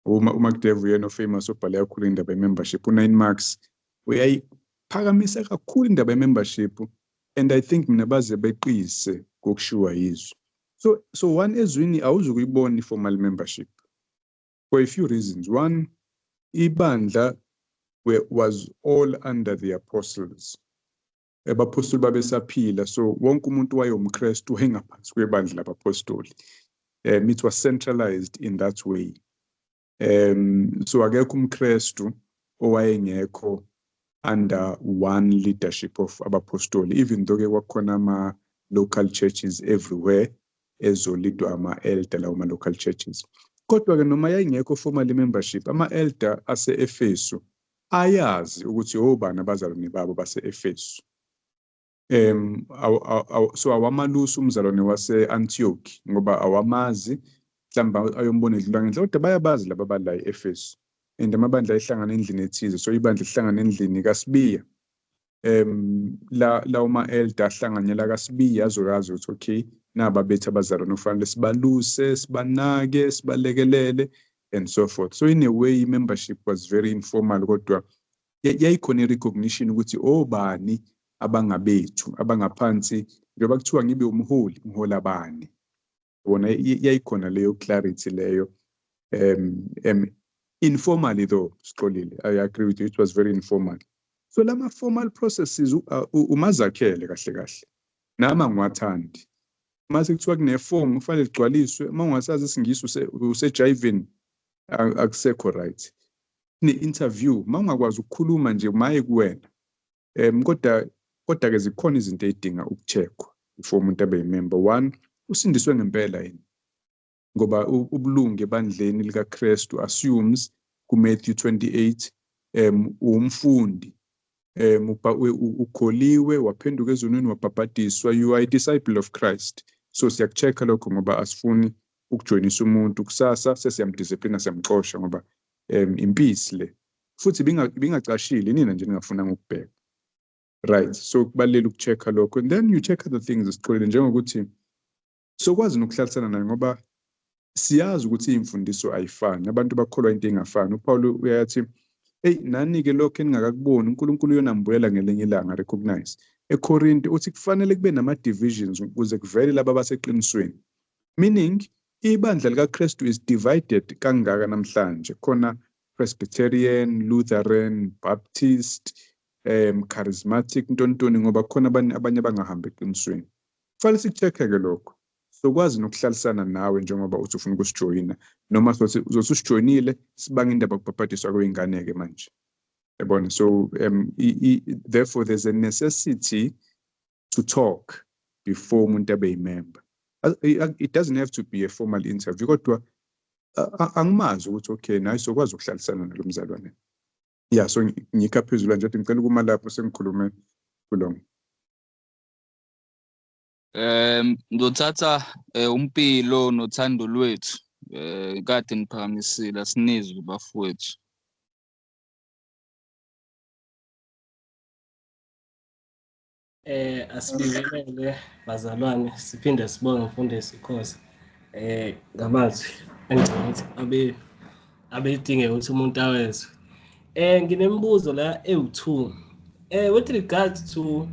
uMacDev uyena ofamous obhale kakhulu indaba ye-membership, u9 Marks uyayiphakamisa kakhulu indaba ye-membership, and I think mina baze beqise kokushiwa yizwe. So one ezwini awuzukuyibona i-formal membership for a few reasons. One, ibandla was all under the apostles. Abapostoli babesaphila, so wonke umuntu wayewumKristu wayengaphansi kwebandla labapostoli. It was centralized in that way. So akekho umKristu owayengekho under one leadership of abapostoli, even though kwakhona ama-local churches everywhere ezolidwa ama-elder lawo ma-local churches. Kodwa-ke noma yayingekho formal membership, ama-elder ase-Efesu ayazi ukuthi obani abazalwane babo base-Efesu. So awamalusi umzalwane wase-Antioch ngoba awamazi, mhlawumbe ayombona edlula ngendlela, kodwa bayabazi laba abala e-Efesu. And amabandla ehlangana endlini ethize, so ibandla lihlangana endlini kaSibiya. Lawo ma-elder ahlanganyela kaSibiya azoyazi ukuthi okay, naba bethu abazalwane ufanele sibaluse, sibanake, sibalekelele and so forth. So in a way membership was very informal, kodwa yayikhona i-recognition ukuthi obani abangabethu abangaphansi njengoba kuthiwa ngibe umholi abani. Wona yayikhona leyo clarity leyo. Informally though, Sixolile, I agree with you, it was very informal. So lama formal processes umazakhele kahle kahle. Nama ngiwathandi. Mase kuthiwa kuneform ufanele ligcwaliswe, uma ungasazi isingisi usejivini akusekho right. Ne-interview, uma ungakwazi ukukhuluma nje maye kuwena. Kodwa-ke zikhona izinto ezidinga ukucheckwa before umuntu abe yimember. One, usindiswe ngempela yini? Ngoba ubulungu ebandleni likaKristu assumes kuMatthew 28 umfundi ukholiwe waphenduka ezonweni wabhabhadiswa, you are a disciple of Christ. So siyakuchecka lokho ngoba asifuni ukujoinisa umuntu kusasa sesiyamdisciplina siyamxosha ngoba impisi le futhi bingacashile nina nje ningafuna ukubheka. Right, so kubalula ukuchecka lokho, and then you check other things Sixolile njengokuthi sokwazi nokuhlalisana naye ngoba siyazi ukuthi imfundiso ayifani, abantu bakholwa into engafani. uPaul uyathi hey nani-ke lokho eningakakuboni uNkulunkulu uyonambuyela ngelinye ilanga, recognize. eKorinti uthi kufanele kube nama-divisions ukuze kuvele laba baseqinisweni, meaning ibandla likaKristu is divided kangaka namhlanje. Khona Presbyterian, Lutheran, Baptist, charismatic, ntontoni ngoba khona abanye abangahambi eqinisweni. Kufanele sikucheck-ke lokho sokwazi nokuhlalisana nawe njengoba uthi ufuna ukusijoyina, noma uzosusijoyinile sibanga indaba yokubhabhadiswa kwey'ngane-ke manje. Yabona, so therefore there's a necessity to talk before umuntu abe yimember. It doesn't have to be a formal interview, kodwa angimazi ukuthi okay naye sokwazi ukuhlalisana nalo mzalwane. Yeah, so ngikha phezulu nje ngicela ukuma lapho sengikhulume kulongo. Ngizothatha uMpilo noThando lwethu kade niphakamisile asinizwe bafowethu. Asibingelele bazalwane, siphinde sibonge Mfundisi Khosi ngamazwi engicela ukuthi abedinge ukuthi umuntu awezwe. Nginemibuzo la ewu2. With regards to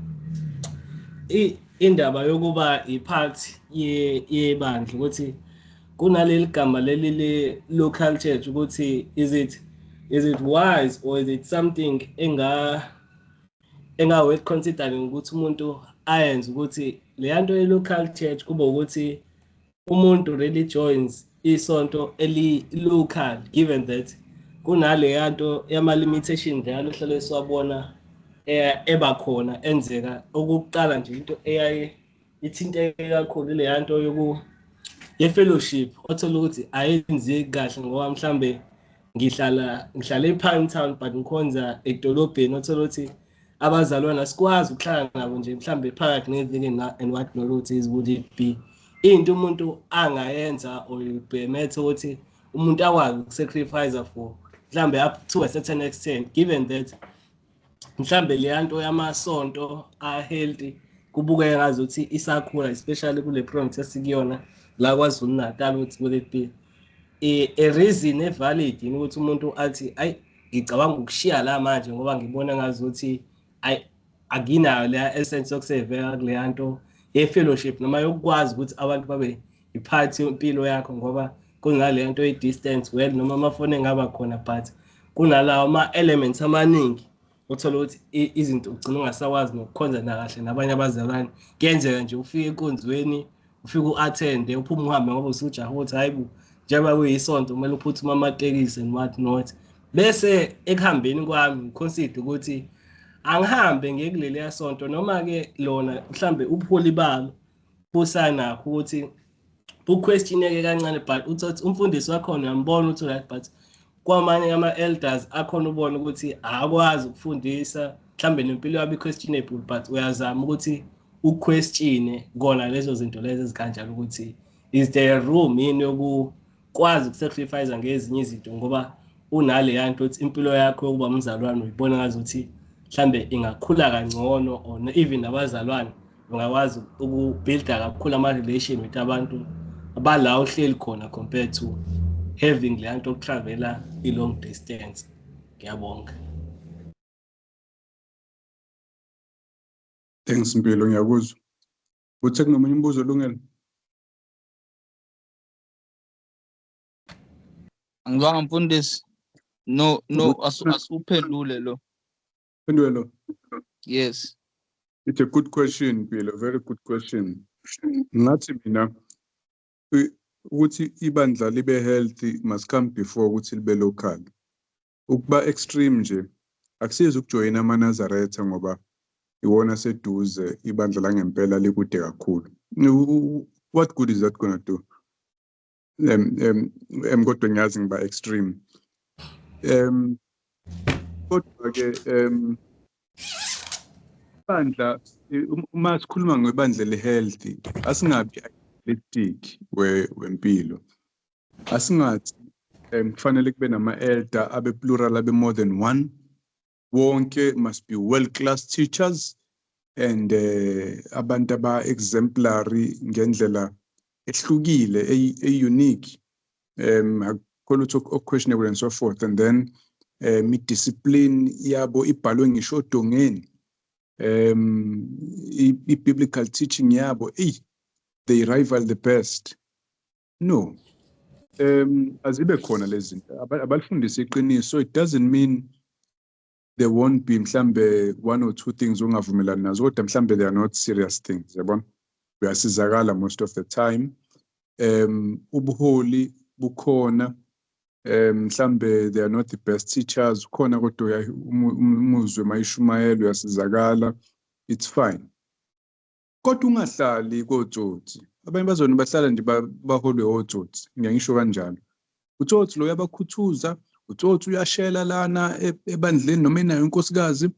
indaba yokuba ipart yebandla ukuthi kunaleli gama leli local church ukuthi is it wise or is it something engawe considering ukuthi umuntu ayenze ukuthi le yanto ye-local church kube ukuthi umuntu really joins isonto eli-local, given that kunale yanto yama-limitation njalo hlale siwabona eba khona enzeka. Okuqala nje into eyaye ithinteke kakhulu ile yanto ye-fellowship, othola ukuthi ayenzeki kahle ngoba mhlambe ngihlala ePine Town but ngikhonza edolobheni, othola ukuthi abazalwana sikwazi ukuhlala nabo nje mhlambe phakathi neviki and what not is would it be into umuntu angayenza or ibhemethe ukuthi umuntu akwazi ukusacrifice for mhlambe up to a certain extent, given that mhlambe le yanto yamasonto a-healthy kubukeka ngazuthi isakhula, especially kule province esikuyona la KwaZulu Natal, ukuthi would it be a reason evalid ukuthi umuntu athi ayi ngicabanga ukushiya la manje ngoba ngibona ngazuthi aginayo le essence yokusevela kule yanto ye-fellowship noma yokwazi ukuthi abantu babe iphathi yempilo yakho, ngoba kunale yanto ye-distance well noma amafoni engaba khona but kunalawo ama-elements amaningi uthola ukuthi izinto ugcina ungasakwazi nokukhonza nakahle nabanye abazalwane. Kuyenzeka nje ufike enkonzweni ufike u-attende uphume uhambe ngoba usujaha ukuthi hayi bu njengoba kuyisonto kumele uphuthuma amatekisi and what not, bese ekuhambeni kwami ngiconsider ukuthi angihambe ngiye kuleli yasonto noma-ke lona mhlambe ubuholi balo busanakho ukuthi buquestioneke kancane, but uthi umfundisi wakhona uyambona ukuthi right, but kwamanye ama-elders akhona ubona ukuthi akwazi ukufundisa mhlambe nempilo yabo i-questionable, but uyazama ukuthi uquestione kona lezo zinto lezo ezikanjalo ukuthi is there room yini yokukwazi ukusacrifice ngezinye izinto, ngoba unale yanto ukuthi impilo yakho yokuba umzalwane uyibona ngazuthi mhlambe ingakhula kangcono or even abazalwane ungakwazi ukubuilda kakhulu ama-relation with abantu abala uhleli khona compared to having le yanto okutravela i-long distance. Ngiyabonga. Thanks Mpilo, ngiyakuzwa. Uthe kunomunye umbuzo Lungelo? Angizwanga mfundisi. No, asuphendule lo. Phendule lo. Yes. It's a good question, Mpilo, very good question. Ngathi mina ukuthi ibandla libe healthy must come before ukuthi libe local. Ukuba extreme nje akusizi ukujoyina amaNazaretha ngoba iwona seduze ibandla la ngempela likude kakhulu. What good is that going to do? Kodwa ngiyazi ngiba extreme. Kodwa ke ibandla uma sikhuluma ngebandla le-healthy asingabi idealistic wempilo. Asingathi kufanele kube nama-elder abe plural abe more than one. Wonke must be world-class teachers and abantu aba-exemplary ngendlela ehlukile, e-unique, akukho lutho okuquestionable and so forth, and then i-discipline yabo ibhalwe ngisho odongeni, i-biblical teaching yabo they rival the best. No, azibe khona lezi zinto abalifundisa iqiniso, so it doesn't mean there won't be mhlambe one or two things ungavumelani nazo, kodwa mhlambe they are not serious things, yabona. Uyasizakala most of the time. Ubuholi bukhona, mhlambe they are not the best teachers, khona kodwa umuzwe mayishumayelo uyasizakala, it's fine. Kodwa ungahlali kotsotsi, abanye bazona bahlala nje baholwe otsotsi, ngiyangisho kanjalo. Utsotsi lo uyabakhuthuza, utsotsi uyashela lana ebandleni noma enayo inkosikazi.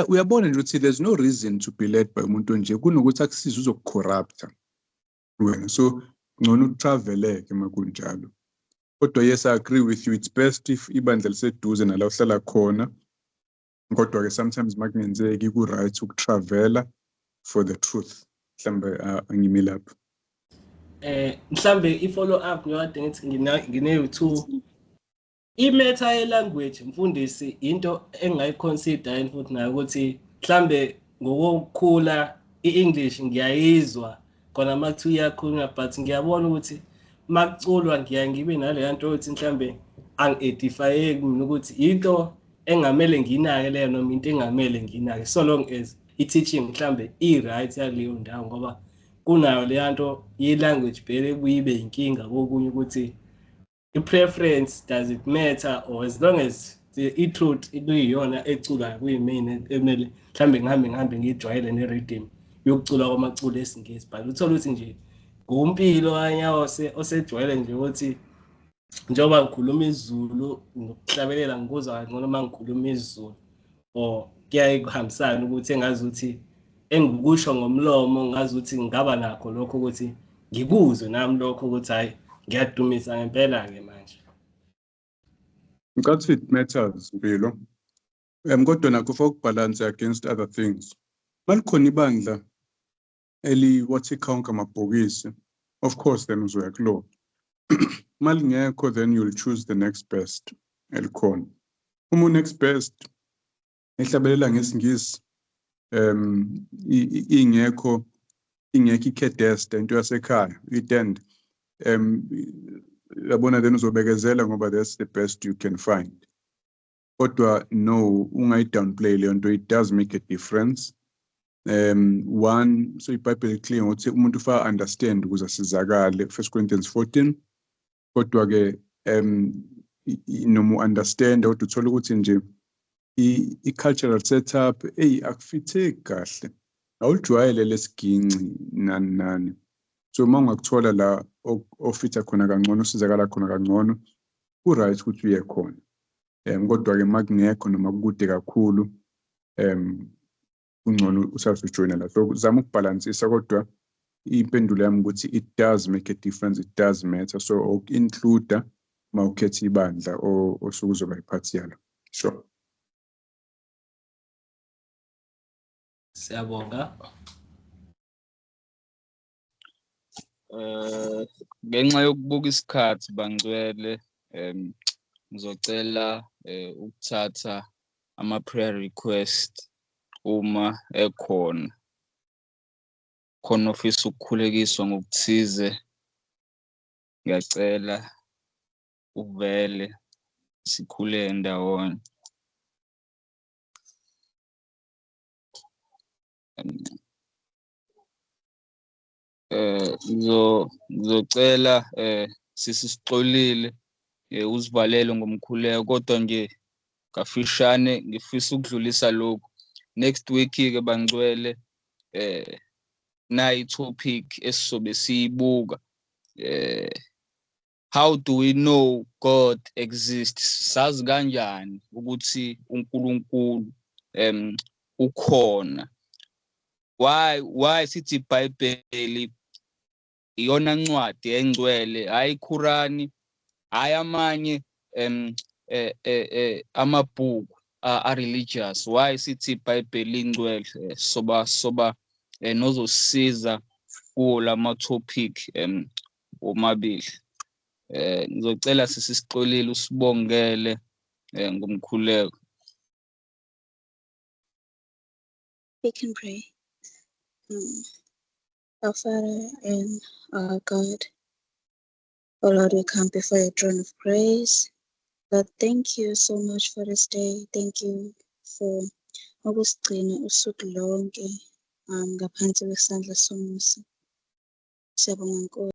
Uyabona nje ukuthi there's no reason to be led by umuntu nje kunokuthi akusize uzokucorrupta wena, so ngcono utraveleke makunjalo. Kodwa yes, I agree with you, it's best if ibandla liseduze nala uhlala khona, kodwa ke sometimes makungenzeki ku-right ukutravela for the truth. Mhlambe angimi lapho. Mhlambe i-follow up ngiyade ngithi ngine-2 i-meta ye-language mfundisi into engayiconsider futhi nayo ukuthi mhlambe ngokukhula i-English ngiyayizwa khona makuthiwa iyakhulunywa, but ngiyabona ukuthi makuculwa ngibe nale yanto yokuthi mhlambe angi-edifyeki mina ukuthi into engamele nginake leyo noma into engamele nginake, so long as i-teaching mhlambe i-right yaleyo ndawo, ngoba kunayo leya nto ye-language barrier ebuye ibe inkinga kokunye ukuthi i-preference does it matter, or as long as i-truth ikuyiyona eculayo kuyimina emele mhlambe ngihambe ngijwayele ne-rhythm yokucula kwamaculo esingisi, but uthola ukuthi nje ngumpilo kanyawo osejwayele nje ukuthi njengoba ngikhuluma isiZulu nokuhlabelela ngikuzwa kangcono uma ngikhuluma isiZulu, or kuyaye kuhambisane ukuthi engazi ukuthi engikusho ngomlomo ngazi ukuthi ngingaba nakho lokho ukuthi ngikuzwe nami lokho ukuthi hayi ngiyadumisa ngempela-ke manje. Ngicabanga it matters Mpilo. Kodwa nakho for ukubalance against other things. Malikhona ibandla wathi khawunka amabhokisi, of course then uzoya kulo. Malingekho then you'll choose the next best elikhona. Uma next best ehlabelela ngesingisi ingekho ikhedeste into yasekhaya itend yabona then uzobekezela ngoba that's the best you can find. Kodwa no, ungayi-downplay leyo nto, it does make a difference. One, so iBhayibheli clear ukuthi umuntu ufa understand ukuze asizakale, 1 Corinthians 14. Kodwa-ke noma understand kodwa uthola ukuthi nje i-cultural setup akufitheki kahle, awulijwayele lesiginci nani. So uma ungakuthola la ofitha khona kangcono, usizakala khona kangcono, ku-right ukuthi uye khona. Kodwa-ke uma kungekho noma kukude kakhulu ungcono usazojoyina la. So zama ukubhalansisa, kodwa impendulo yami ukuthi it does make a difference, it does matter. So uku-include uma ukhetha ibandla osuke uzoba yiphathi yalo. Sure. Siyabonga. Ngenxa yokubuka isikhathi Bangcwele, ngizocela ukuthatha ama-prayer request uma ekhona. Khona ofisa ukukhulekiswa ngokuthize, ngiyacela uvele sikhule ndawonye. Ngizocela sisixolile uzivalele ngomkhuleko, kodwa nje kafishane ngifisa ukudlulisa lokhu. Next week-ke Bangcwele nayi topic esizobe siyibuka, how do we know God exists? Sazi kanjani ukuthi uNkulunkulu ukhona? Why sithi iBhayibheli iyona ncwadi engcwele, hayi iQurani, hayi amanye amabhuku a-religious? Why sithi iBhayibheli ingcwele? Soba nozosiza kuwo lama-topic omabili. Ngizocela sisixolile usibongele ngomkhuleko. We can pray. Our Father and our God, oh Lord, we come before your throne of grace. Lord, thank you so much for this day. Thank you for ukusigcina usuku lonke ngaphansi kwesandla somusa. Siyabonga Nkosi.